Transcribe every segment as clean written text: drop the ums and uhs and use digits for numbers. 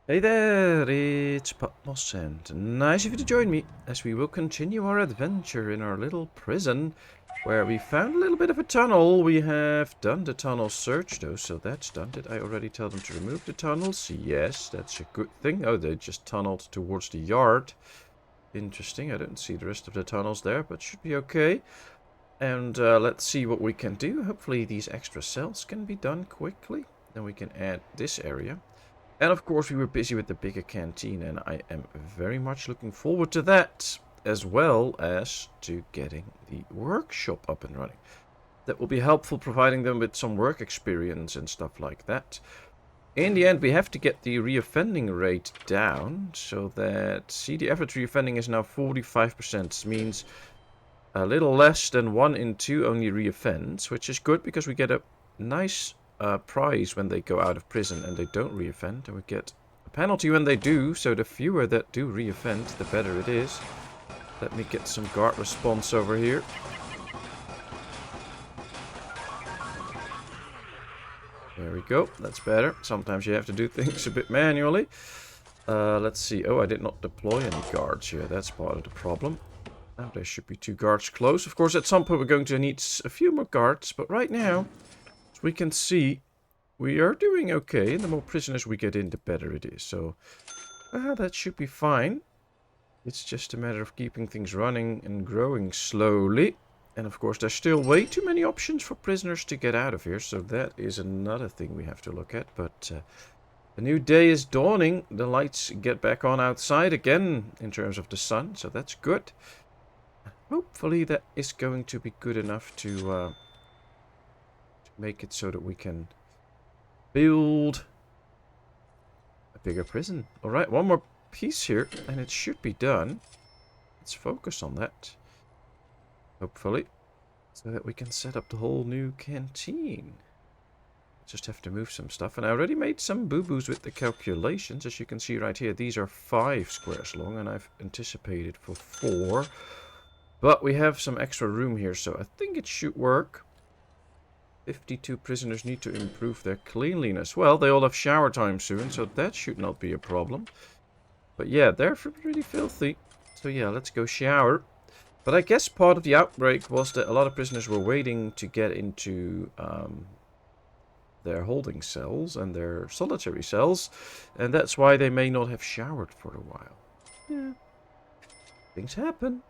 Hey there, it's Patmos, and nice of you to join me as we will continue our adventure in our little prison where we found a little bit of a tunnel. We have done the tunnel search though, so that's done. Did I already tell them to remove the tunnels? Yes, that's a good thing. Oh, they just tunneled towards the yard. Interesting, I don't see the rest of the tunnels there, but should be okay. And let's see what we can do. Hopefully these extra cells can be done quickly. Then we can add this area. And of course we were busy with the bigger canteen, and I am very much looking forward to that, as well as to getting the workshop up and running. That will be helpful, providing them with some work experience and stuff like that. In the end, we have to get the reoffending rate down, so that, see, the average reoffending is now 45%, means a little less than 1 in 2 only reoffends, which is good because we get a nice prize when they go out of prison and they don't reoffend, and we get a penalty when they do, so the fewer that do reoffend, the better it is. Let me get some guard response over here. There we go, that's better. Sometimes you have to do things a bit manually. Let's see. Oh, I did not deploy any guards here. That's part of the problem. Now there should be 2 guards close. Of course, at some point we're going to need a few more guards, but right now, as we can see, we are doing okay. And the more prisoners we get in, the better it is. So, that should be fine. It's just a matter of keeping things running and growing slowly. And of course, there's still way too many options for prisoners to get out of here. So that is another thing we have to look at. But a new day is dawning. The lights get back on outside again in terms of the sun. So that's good. Hopefully that is going to be good enough to make it so that we can build a bigger prison. Alright, one more piece here and it should be done. Let's focus on that. Hopefully. So that we can set up the whole new canteen. Just have to move some stuff. And I already made some boo-boos with the calculations. As you can see right here, these are 5 squares long and I've anticipated for 4. But we have some extra room here, so I think it should work. 52 prisoners need to improve their cleanliness. Well, they all have shower time soon, so that should not be a problem. But yeah, they're pretty filthy. So yeah, let's go shower. But I guess part of the outbreak was that a lot of prisoners were waiting to get into their holding cells and their solitary cells. And that's why they may not have showered for a while. Yeah. Things happen.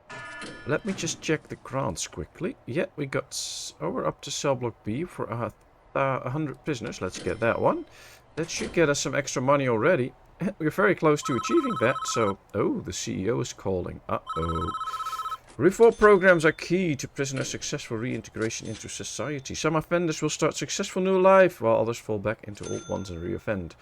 Let me just check the grants quickly. Yeah, we got... Oh, we're up to cell block B for 100 prisoners. Let's get that one. That should get us some extra money already. We're very close to achieving that, so... Oh, the CEO is calling. Uh-oh. Reform programs are key to prisoners' successful reintegration into society. Some offenders will start successful new life, while others fall back into old ones and reoffend.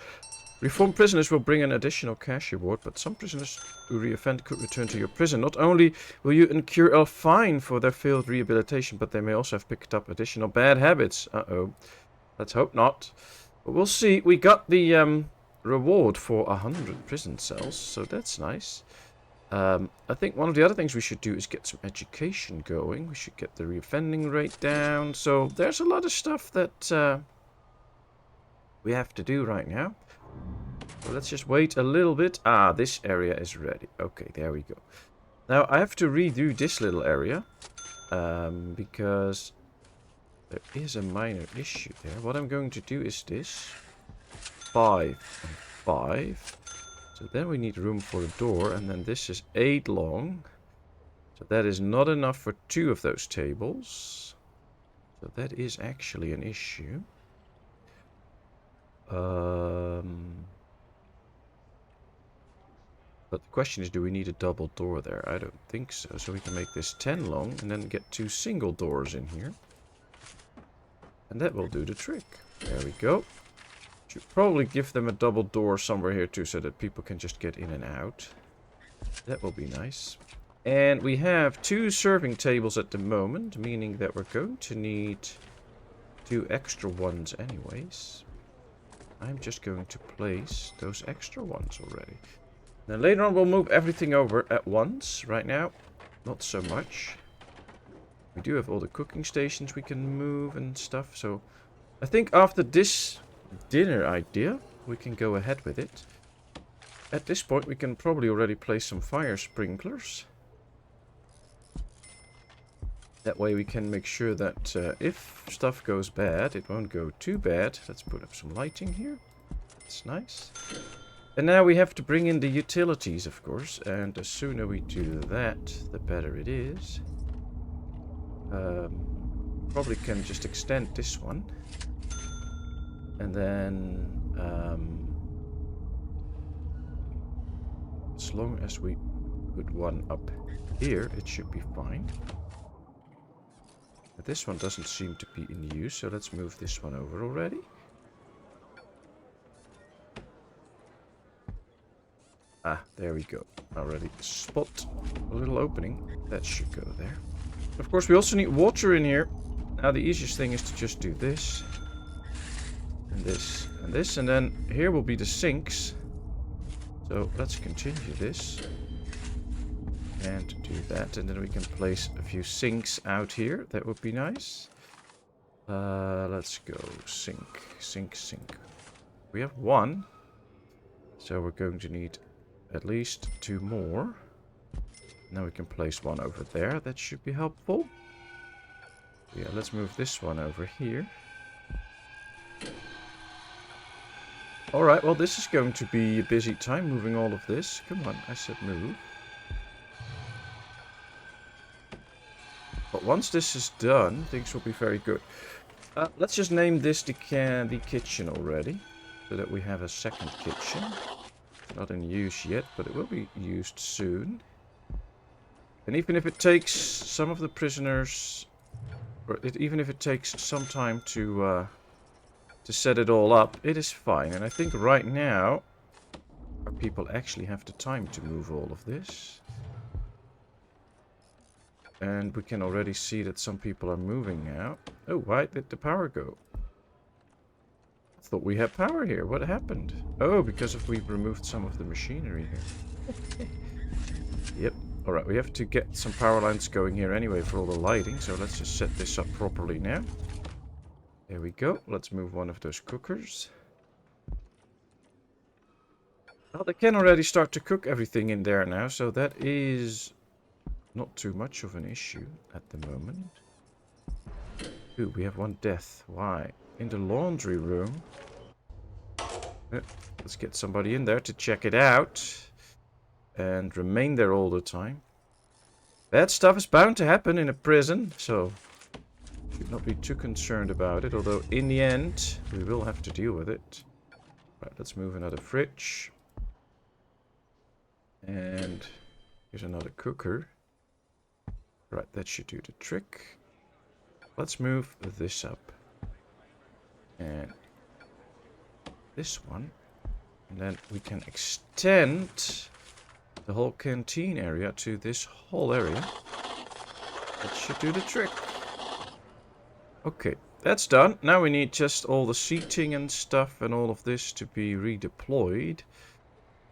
Reformed prisoners will bring an additional cash reward, but some prisoners who reoffend could return to your prison. Not only will you incur a fine for their failed rehabilitation, but they may also have picked up additional bad habits. Uh-oh. Let's hope not. But we'll see. We got the reward for 100 prison cells, so that's nice. I think one of the other things we should do is get some education going. We should get the reoffending rate down. So there's a lot of stuff that we have to do right now. So let's just wait a little bit. Ah, this area is ready. Okay, there we go. Now, I have to redo this little area. Because there is a minor issue there. What I'm going to do is this. 5 and 5. So then we need room for a door. And then this is 8 long. So that is not enough for 2 of those tables. So that is actually an issue. But the question is, do we need a double door there? I don't think so. So we can make this 10 long and then get 2 single doors in here. And that will do the trick. There we go. Should probably give them a double door somewhere here too, so that people can just get in and out. That will be nice. And we have 2 serving tables at the moment, meaning that we're going to need 2 extra ones anyways. I'm just going to place those extra ones already. Then later on we'll move everything over at once. Right now, not so much. We do have all the cooking stations we can move and stuff. So I think after this dinner idea, we can go ahead with it. At this point, we can probably already place some fire sprinklers. That way we can make sure that if stuff goes bad, it won't go too bad. Let's put up some lighting here. That's nice. And now we have to bring in the utilities, of course. And the sooner we do that, the better it is. Probably can just extend this one. And then... as long as we put one up here, it should be fine. But this one doesn't seem to be in use, so let's move this one over already. Ah, there we go. Already spot a little opening. That should go there. Of course, we also need water in here. Now, the easiest thing is to just do this. And this. And this. And then here will be the sinks. So let's continue this. And do that. And then we can place a few sinks out here. That would be nice. Let's go. Sink. Sink, sink. We have one. So we're going to need at least 2 more. Now we can place one over there. That should be helpful. Yeah, let's move this one over here. Alright, well this is going to be a busy time moving all of this. Come on, I said move. But once this is done, things will be very good. Let's just name this the kitchen already. So that we have a second kitchen. Not in use yet, but it will be used soon. And even if it takes some of the prisoners... Or even if it takes some time to set it all up, it is fine. And I think right now, our people actually have the time to move all of this. And we can already see that some people are moving now. Oh, why did the power go? I thought we had power here. What happened? Oh, because we've removed some of the machinery here. Yep. Alright, we have to get some power lines going here anyway for all the lighting. So let's just set this up properly now. There we go. Let's move one of those cookers. Well, they can already start to cook everything in there now. So that is not too much of an issue at the moment. Ooh, we have one death. Why? In the laundry room. Let's get somebody in there to check it out. And remain there all the time. Bad stuff is bound to happen in a prison, so should not be too concerned about it. Although in the end, we will have to deal with it. Right, let's move another fridge. And here's another cooker. Right, that should do the trick. Let's move this up. And this one. And then we can extend the whole canteen area to this whole area. That should do the trick. Okay, that's done. Now we need just all the seating and stuff and all of this to be redeployed.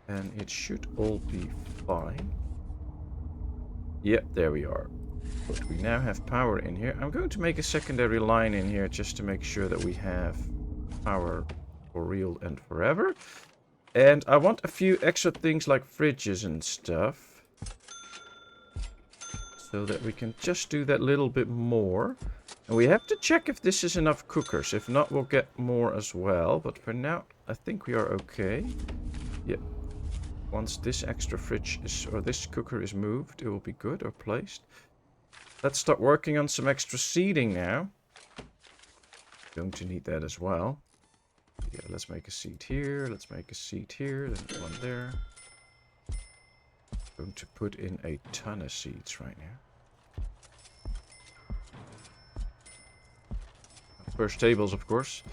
And it should all be fine. Yep, there we are. But we now have power in here. I'm going to make a secondary line in here just to make sure that we have power for real and forever. And I want a few extra things like fridges and stuff. So that we can just do that little bit more. And we have to check if this is enough cookers. If not, we'll get more as well. But for now, I think we are okay. Yep. Once this extra fridge is, or this cooker is moved, it will be good or placed. Let's start working on some extra seating now. Going to need that as well. Yeah, let's make a seat here. Let's make a seat here. Then one there. Going to put in a ton of seats right now. First tables, of course.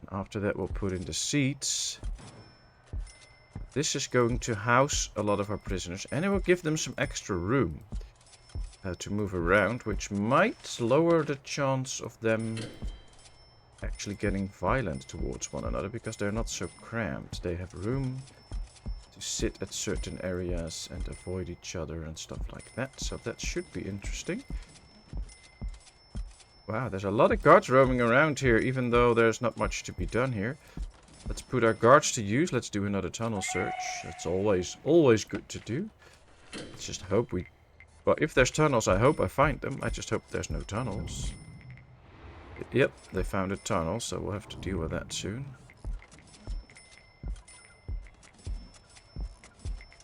And after that, we'll put in the seats. This is going to house a lot of our prisoners. And it will give them some extra room to move around. Which might lower the chance of them actually getting violent towards one another, because they're not so cramped. They have room to sit at certain areas and avoid each other and stuff like that. So that should be interesting. Wow, there's a lot of guards roaming around here, even though there's not much to be done here. Let's put our guards to use. Let's do another tunnel search. That's always good to do. Let's just hope we... Well, if there's tunnels, I hope I find them. I just hope there's no tunnels. Yep, they found a tunnel, so we'll have to deal with that soon.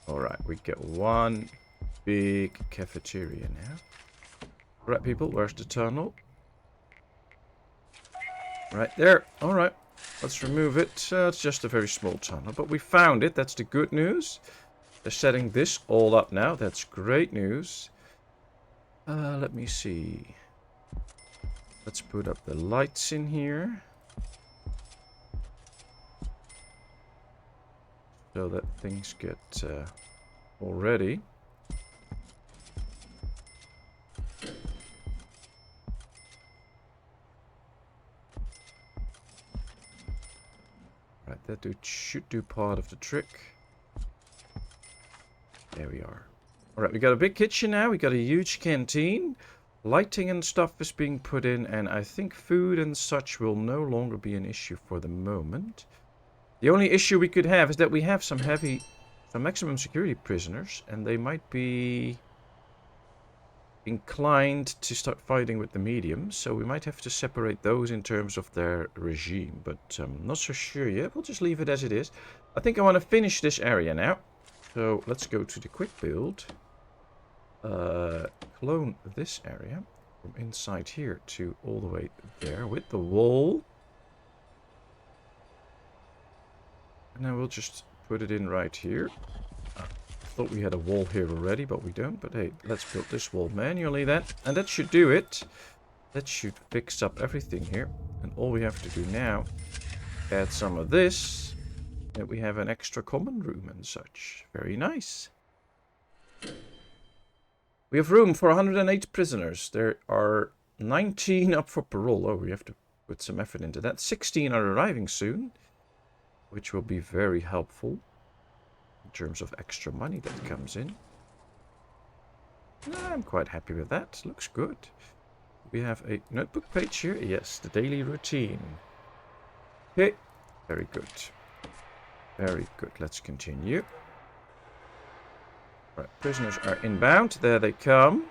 Alright, we get one big cafeteria now. Alright, people, where's the tunnel? Right there. Alright, let's remove it. It's just a very small tunnel, but we found it. That's the good news. They're setting this all up now. That's great news. Let me see. Let's put up the lights in here. So that things get all ready. Right, that should do part of the trick. There we are. Alright, we got a big kitchen now. We got a huge canteen. Lighting and stuff is being put in, and I think food and such will no longer be an issue for the moment. The only issue we could have is that we have some maximum security prisoners, and they might be inclined to start fighting with the mediums, so we might have to separate those in terms of their regime, but I'm not so sure yet. We'll just leave it as it is. I think I want to finish this area now, so let's go to the quick build. Clone this area from inside here to all the way there with the wall. And then we'll just put it in right here. I thought we had a wall here already, but we don't. But hey, let's build this wall manually then. And that should do it. That should fix up everything here. And all we have to do now, add some of this. And we have an extra common room and such. Very nice. We have room for 108 prisoners. There are 19 up for parole. Oh, we have to put some effort into that. 16 are arriving soon, which will be very helpful in terms of extra money that comes in. I'm quite happy with that. Looks good. We have a notebook page here. Yes, the daily routine. Okay, very good. Very good. Let's continue. Right, prisoners are inbound. There they come.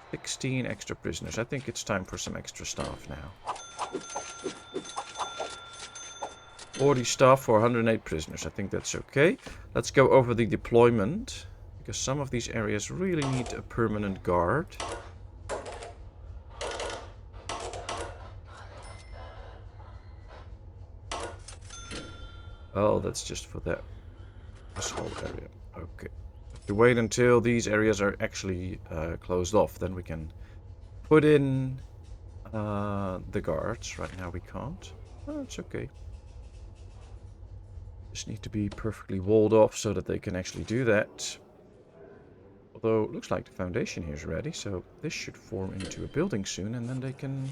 16 extra prisoners. I think it's time for some extra staff now. 40 staff for 108 prisoners. I think that's okay. Let's go over the deployment, because some of these areas really need a permanent guard. Oh, that's just for this whole area. Okay. To wait until these areas are actually closed off, then we can put in the guards. Right now we can't. Oh, it's okay. Just need to be perfectly walled off so that they can actually do that. Although it looks like the foundation here is ready, so this should form into a building soon, and then they can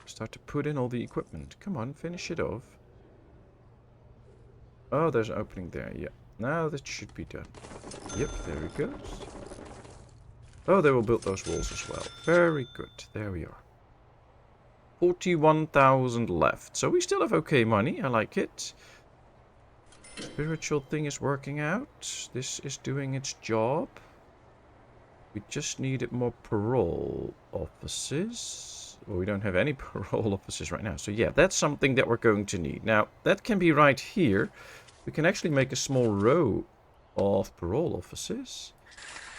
start to put in all the equipment. Come on, finish it off. Oh, there's an opening there, yeah. Now that should be done. Yep, there it goes. Oh, they will build those walls as well. Very good. There we are. 41,000 left. So we still have okay money. I like it. Spiritual thing is working out. This is doing its job. We just needed more parole offices. Well, we don't have any parole offices right now. So yeah, that's something that we're going to need. Now, that can be right here. We can actually make a small row of parole offices.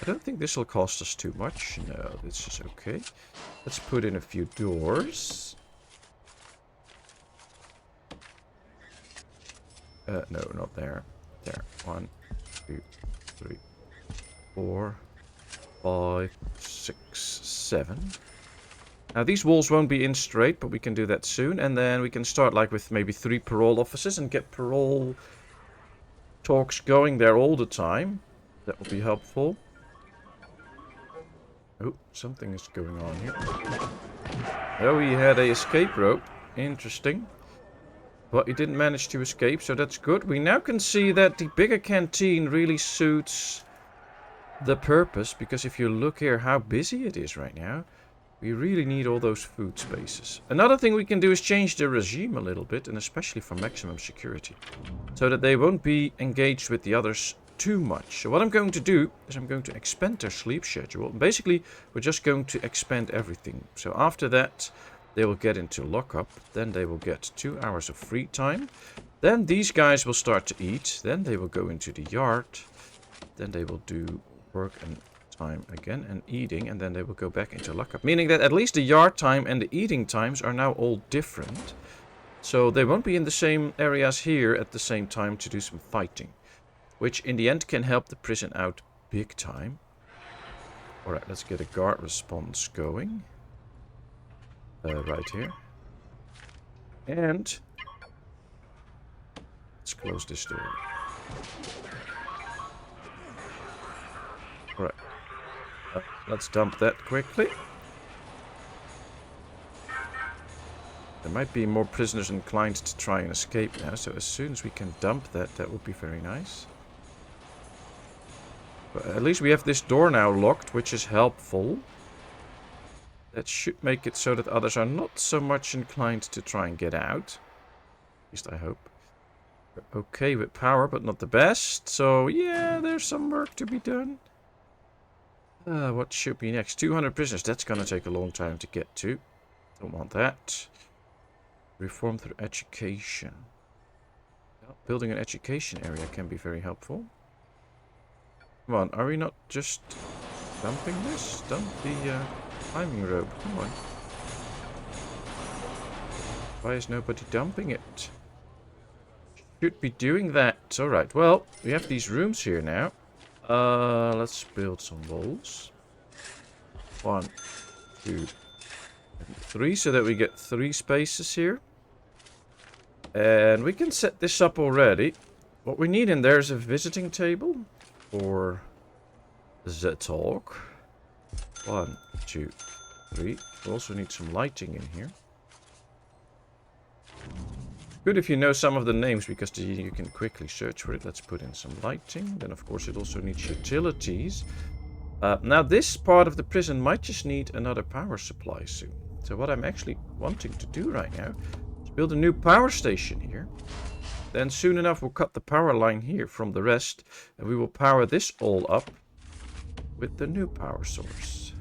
I don't think this will cost us too much. No, this is okay. Let's put in a few doors. No, not there. There. 1, 2, 3, 4, 5, 6, 7. Now, these walls won't be in straight, but we can do that soon. And then we can start like with maybe 3 parole offices and get parole talks going there all the time. That will be helpful. Oh, something is going on here. Oh, he had a escape rope. Interesting. But he didn't manage to escape, so that's good. We now can see that the bigger canteen really suits the purpose, because if you look here how busy it is right now, We really need all those food spaces. Another thing we can do is change the regime a little bit, and especially for maximum security, so that they won't be engaged with the others too much. So what I'm going to do is I'm going to expand their sleep schedule. Basically, we're just going to expand everything. So after that, they will get into lockup. Then they will get 2 hours of free time. Then these guys will start to eat. Then they will go into the yard. Then they will do work and time again and eating, and then they will go back into lockup, meaning that at least the yard time and the eating times are now all different, so they won't be in the same areas here at the same time to do some fighting, which in the end can help the prison out big time. All right, let's get a guard response going right here, and let's close this door. All right. Let's dump that quickly. There might be more prisoners inclined to try and escape now, so as soon as we can dump that, that would be very nice. But at least we have this door now locked, which is helpful. That should make it so that others are not so much inclined to try and get out. At least I hope. We're okay with power, but not the best. So yeah, there's some work to be done. What should be next? 200 prisoners. That's going to take a long time to get to. Don't want that. Reform through education. Well, building an education area can be very helpful. Come on, are we not just dumping this? Dump the climbing rope. Come on. Why is nobody dumping it? Should be doing that. Alright, well, we have these rooms here now. Let's build some walls. 1, 2, and 3, so that we get 3 spaces here. And we can set this up already. What we need in there is a visiting table for the talk. 1, 2, 3. We also need some lighting in here. Good if you know some of the names, because you can quickly search for it. Let's put in some lighting. Then, of course, it also needs utilities. Now, this part of the prison might just need another power supply soon. So what I'm actually wanting to do right now is build a new power station here. Then soon enough, we'll cut the power line here from the rest. And we will power this all up with the new power source.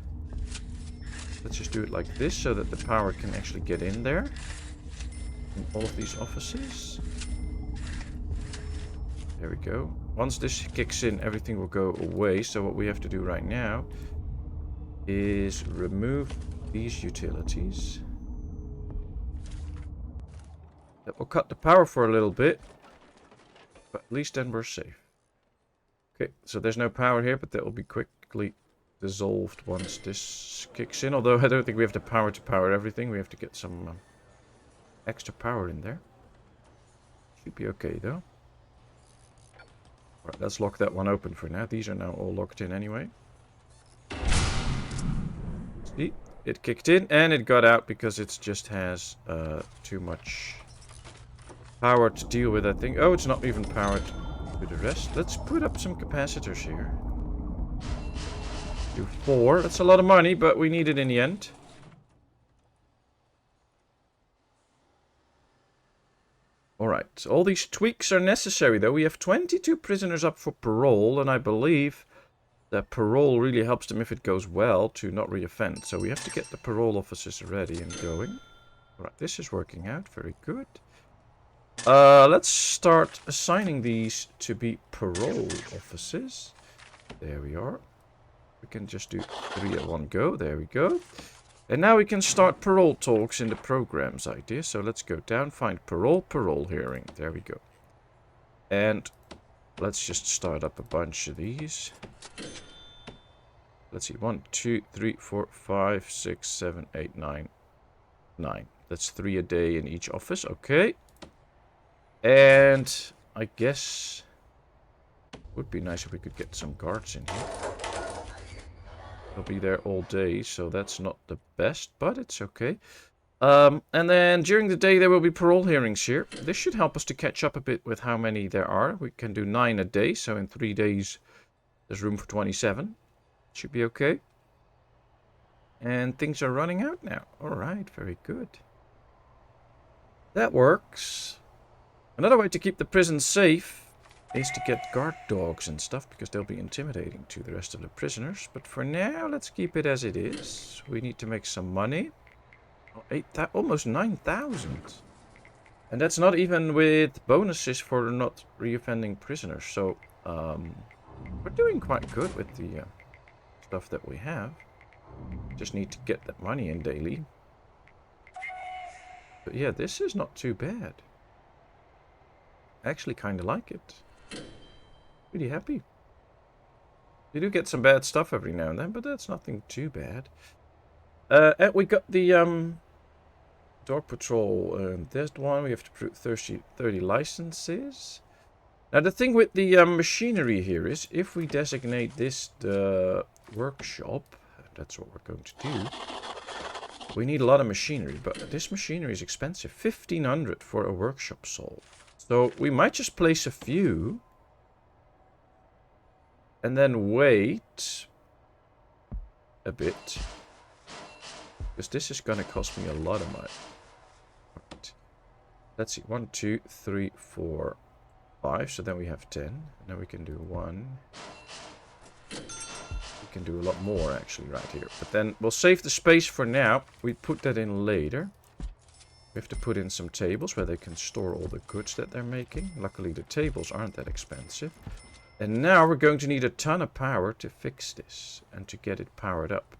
Let's just do it like this so that the power can actually get in there. In all of these offices. There we go. Once this kicks in, everything will go away. So what we have to do right now is remove these utilities. That will cut the power for a little bit, but at least then we're safe. Okay, so there's no power here, but that will be quickly dissolved once this kicks in. Although I don't think we have the power to power everything. We have to get some extra power in there. Should be okay though. Alright, let's lock that one open for now. These are now all locked in anyway. See, it kicked in and it got out because it just has too much power to deal with, I think. Oh, it's not even powered to the rest. Let's put up some capacitors here. Do 4. That's a lot of money, but we need it in the end. Alright, all these tweaks are necessary though. We have 22 prisoners up for parole, and I believe that parole really helps them, if it goes well, to not reoffend. So we have to get the parole officers ready and going. Alright, this is working out. Very good. Let's start assigning these to be parole officers. There we are. We can just do 3 at one go. There we go. And now we can start parole talks in the program's idea. So let's go down, find parole hearing. There we go. And let's just start up a bunch of these. Let's see. 1, 2, 3, 4, 5, 6, 7, 8, 9. 9. That's 3 a day in each office. Okay. And I guess it would be nice if we could get some guards in here. They'll be there all day, so that's not the best, but it's okay. And then during the day there will be parole hearings here. This should help us to catch up a bit with how many there are. We can do 9 a day, so in 3 days there's room for 27. Should be okay. And things are running out now. Alright, very good. That works. Another way to keep the prison safe is to get guard dogs and stuff, because they'll be intimidating to the rest of the prisoners. But for now, let's keep it as it is. We need to make some money. Oh, almost 9,000. And that's not even with bonuses for not reoffending prisoners. So, we're doing quite good with the stuff that we have. Just need to get that money in daily. But yeah, this is not too bad. I actually kind of like it. Pretty happy. You do get some bad stuff every now and then, but that's nothing too bad. And we got the dog patrol. There's the one. We have to prove 30 licenses. Now the thing with the machinery here is, if we designate this the workshop, that's what we're going to do. We need a lot of machinery, but this machinery is expensive. 1,500 for a workshop soul. So we might just place a few. And then wait a bit. Because this is going to cost me a lot of money. Right. Let's see. 1, 2, 3, 4, 5. So then we have 10. And then we can do 1. We can do a lot more actually right here. But then we'll save the space for now. We put that in later. We have to put in some tables where they can store all the goods that they're making. Luckily the tables aren't that expensive. And now we're going to need a ton of power to fix this and to get it powered up.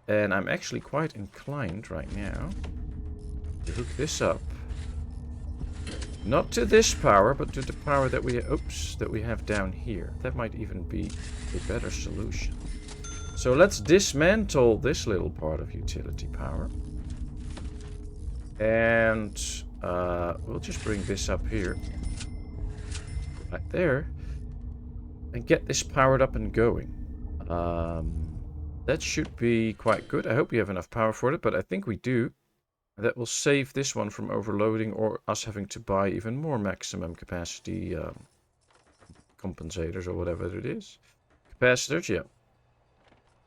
And I'm actually quite inclined right now to hook this up. Not to this power, but to the power that we have down here. That might even be a better solution. So let's dismantle this little part of utility power. And we'll just bring this up here. Right there. And get this powered up and going. That should be quite good. I hope we have enough power for it, but I think we do. That will save this one from overloading or us having to buy even more maximum capacity compensators or whatever it is. Capacitors, yeah.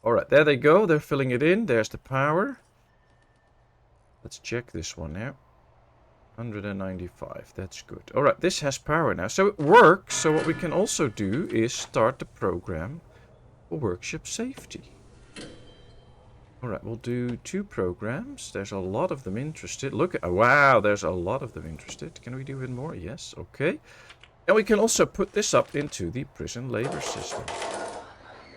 Alright, there they go. They're filling it in. There's the power. Let's check this one now. 195, that's good. Alright, this has power now. So it works. So what we can also do is start the program for workshop safety. Alright, we'll do 2 programs. There's a lot of them interested. Look at, wow, there's a lot of them interested. Can we do even more? Yes, okay. And we can also put this up into the prison labor system.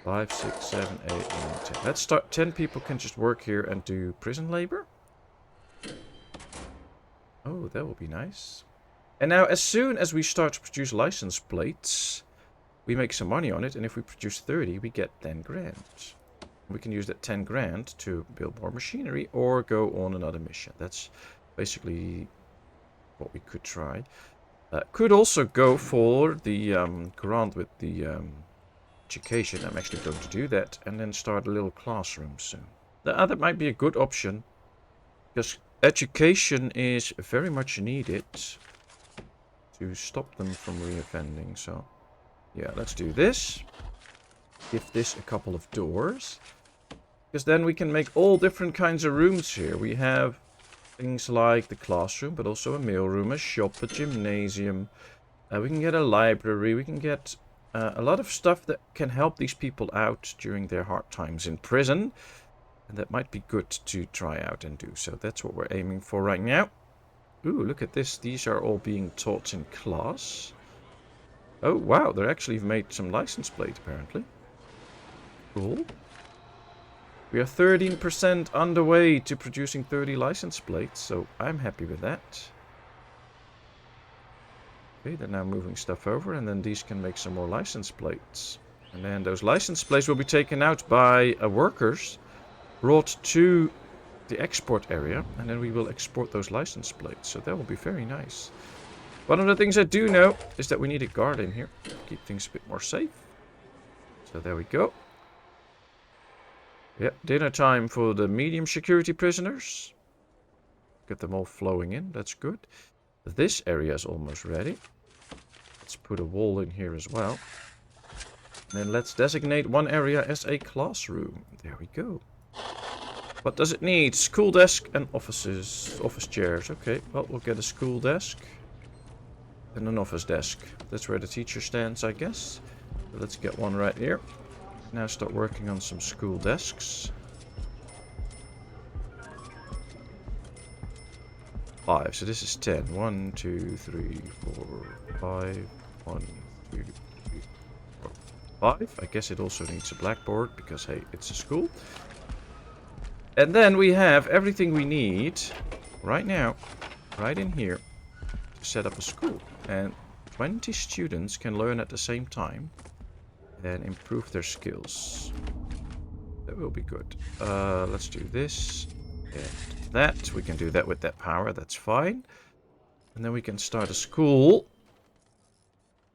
5, 6, 7, 8, 9, 10. Let's start. 10 people can just work here and do prison labor. Oh, that will be nice. And now, as soon as we start to produce license plates, we make some money on it. And if we produce 30, we get 10 grand. We can use that 10 grand to build more machinery or go on another mission. That's basically what we could try. Could also go for the grant with the education. I'm actually going to do that. And then start a little classroom soon. That might be a good option. Because education is very much needed to stop them from reoffending. So, yeah, let's do this. Give this a couple of doors. Because then we can make all different kinds of rooms here. We have things like the classroom, but also a mailroom, a shop, a gymnasium. We can get a library. We can get a lot of stuff that can help these people out during their hard times in prison. And that might be good to try out and do. So that's what we're aiming for right now. Ooh, look at this. These are all being taught in class. Oh, wow. They actually made some license plate, apparently. Cool. We are 13% on the way to producing 30 license plates. So I'm happy with that. Okay, they're now moving stuff over. And then these can make some more license plates. And then those license plates will be taken out by workers. Brought to the export area, and then we will export those license plates. So that will be very nice. One of the things I do know is that we need a guard in here to keep things a bit more safe. So there we go. Yep, dinner time for the medium security prisoners. Get them all flowing in, that's good. This area is almost ready. Let's put a wall in here as well. And then let's designate one area as a classroom. There we go. What does it need? School desk and office chairs. Okay, well, we'll get a school desk and an office desk. That's where the teacher stands, I guess. So let's get one right here. Now start working on some school desks. 5. So this is 10. 1, 2, 3, 4, 5. 1, 2, 3, 4, 5. I guess it also needs a blackboard because, hey, it's a school. And then we have everything we need right now, right in here, to set up a school. And 20 students can learn at the same time and improve their skills. That will be good. Let's do this and that. We can do that with that power. That's fine. And then we can start a school.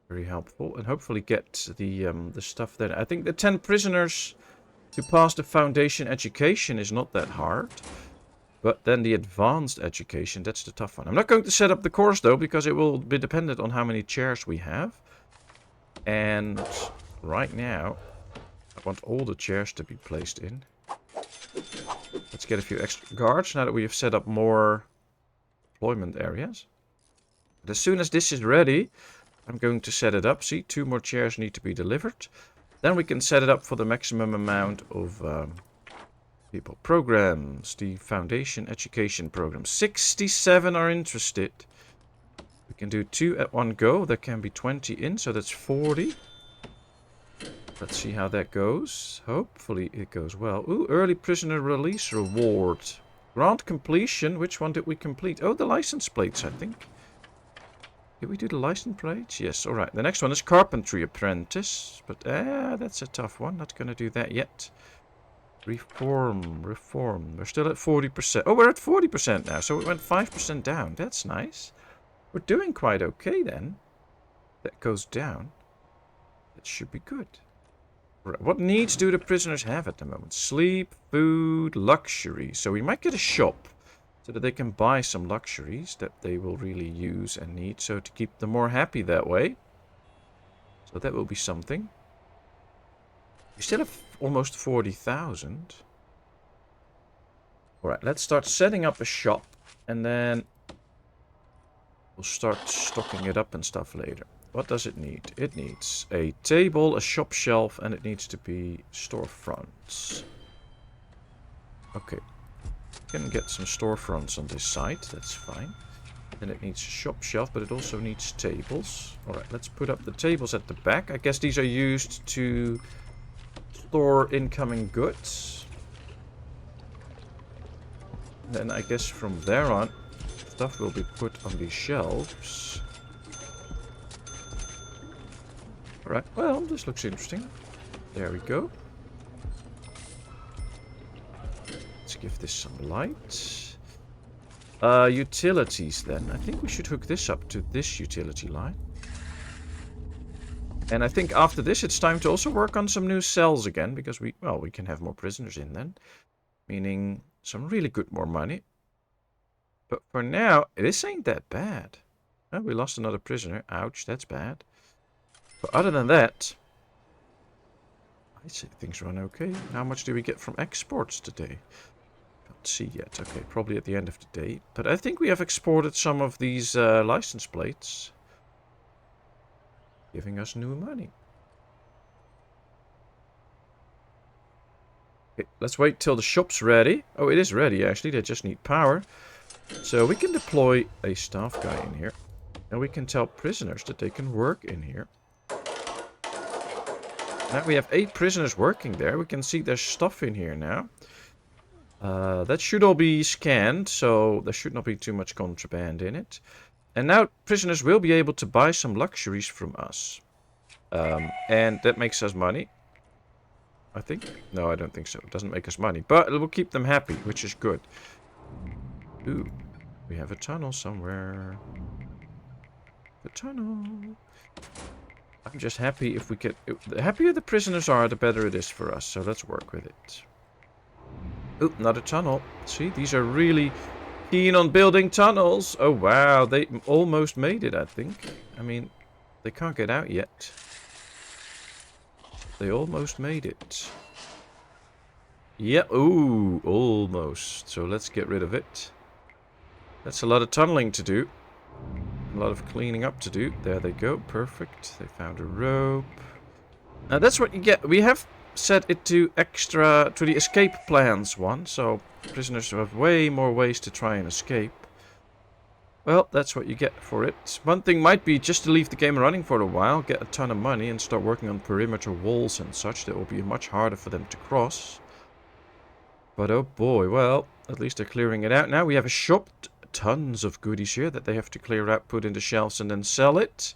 Very helpful. And hopefully get the stuff there. I think the 10 prisoners to pass the foundation education is not that hard. But then the advanced education, that's the tough one. I'm not going to set up the course though, because it will be dependent on how many chairs we have. And right now, I want all the chairs to be placed in. Let's get a few extra guards now that we have set up more deployment areas. But as soon as this is ready, I'm going to set it up. See, 2 more chairs need to be delivered. Then we can set it up for the maximum amount of people. Programs, the foundation education program. 67 are interested. We can do 2 at one go. There can be 20 in, so that's 40. Let's see how that goes. Hopefully it goes well. Ooh, early prisoner release reward. Grant completion. Which one did we complete? Oh, the license plates, I think. Did we do the license plates? Yes, alright. The next one is carpentry apprentice. But, that's a tough one. Not going to do that yet. Reform. We're still at 40%. Oh, we're at 40% now. So it went 5% down. That's nice. We're doing quite okay then. That goes down. That should be good. Right. What needs do the prisoners have at the moment? Sleep, food, luxury. So we might get a shop so that they can buy some luxuries that they will really use and need. So to keep them more happy that way. So that will be something. We still have almost 40,000. Alright, let's start setting up a shop. And then we'll start stocking it up and stuff later. What does it need? It needs a table, a shop shelf, and it needs to be storefronts. Okay. We can get some storefronts on this side. That's fine. Then it needs a shop shelf, but it also needs tables. Alright, let's put up the tables at the back. I guess these are used to store incoming goods. And then I guess from there on, stuff will be put on these shelves. Alright, well, this looks interesting. There we go. Let's give this some light. Utilities then. I think we should hook this up to this utility line. And I think after this it's time to also work on some new cells again. Because we can have more prisoners in then. Meaning some really good more money. But for now, this ain't that bad. Oh, we lost another prisoner. Ouch, that's bad. But other than that, I'd say things run okay. How much do we get from exports today? Can't see yet. Okay, probably at the end of the day. But I think we have exported some of these license plates. Giving us new money. Okay, let's wait till the shop's ready. Oh, it is ready actually. They just need power. So we can deploy a staff guy in here. And we can tell prisoners that they can work in here. Now we have 8 prisoners working there. We can see there's stuff in here now. That should all be scanned, so there should not be too much contraband in it. And now prisoners will be able to buy some luxuries from us. And that makes us money. I think. No, I don't think so. It doesn't make us money. But it will keep them happy, which is good. Ooh, we have a tunnel somewhere. The tunnel. I'm just happy if we get... The happier the prisoners are, the better it is for us. So let's work with it. Oop, another tunnel. See, these are really keen on building tunnels. Oh, wow. They almost made it, I think. I mean, they can't get out yet. They almost made it. Yeah, ooh, almost. So let's get rid of it. That's a lot of tunneling to do. A lot of cleaning up to do. There they go. Perfect. They found a rope. Now that's what you get. We have set it to extra to the escape plans one, so prisoners have way more ways to try and escape. Well, that's what you get for it. One thing might be just to leave the game running for a while, get a ton of money and start working on perimeter walls and such. That will be much harder for them to cross. But oh boy, well, at least they're clearing it out now. We have a shop, tons of goodies here that they have to clear out, put into shelves and then sell it.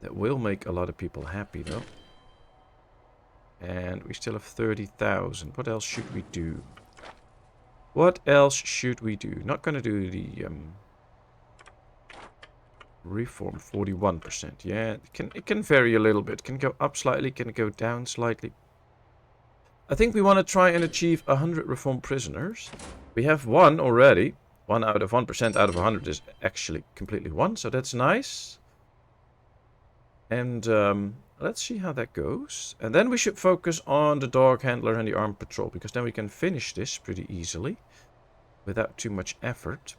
That will make a lot of people happy though. And we still have 30,000. What else should we do? What else should we do? Not gonna do the reform 41%. Yeah, it can vary a little bit. Can go up slightly, can go down slightly. I think we want to try and achieve 100 reformed prisoners. We have one already. 1 out of 1% out of 100 is actually completely 1, so that's nice. And let's see how that goes. And then we should focus on the dog handler and the armed patrol, because then we can finish this pretty easily without too much effort.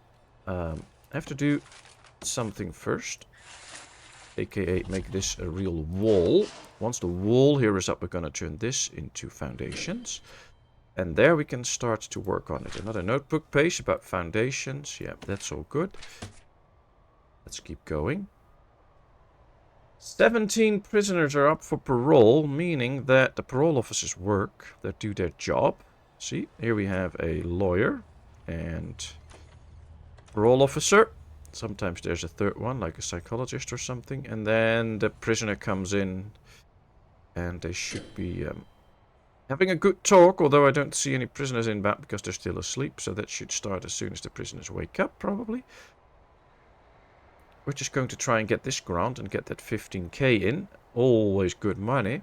I have to do something first, aka make this a real wall. Once the wall here is up, we're going to turn this into foundations. And there we can start to work on it. Another notebook page about foundations. Yeah, that's all good. Let's keep going. 17 prisoners are up for parole, meaning that the parole officers work, they do their job. See, here we have a lawyer and parole officer. Sometimes there's a third one, like a psychologist or something. And then the prisoner comes in and they should be having a good talk, although I don't see any prisoners in back because they're still asleep. So that should start as soon as the prisoners wake up, probably. We're just going to try and get this grant and get that 15k in. Always good money.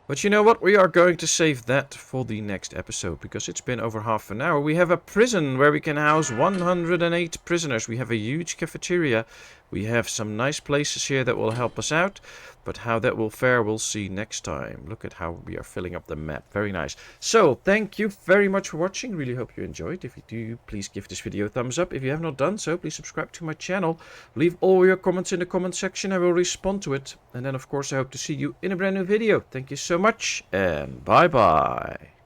But you know what? We are going to save that for the next episode, because it's been over half an hour. We have a prison where we can house 108 prisoners. We have a huge cafeteria. We have some nice places here that will help us out. But how that will fare, we'll see next time. Look at how we are filling up the map. Very nice. So, thank you very much for watching. Really hope you enjoyed. If you do, please give this video a thumbs up. If you have not done so, please subscribe to my channel. Leave all your comments in the comment section. I will respond to it. And then, of course, I hope to see you in a brand new video. Thank you so much, and bye-bye.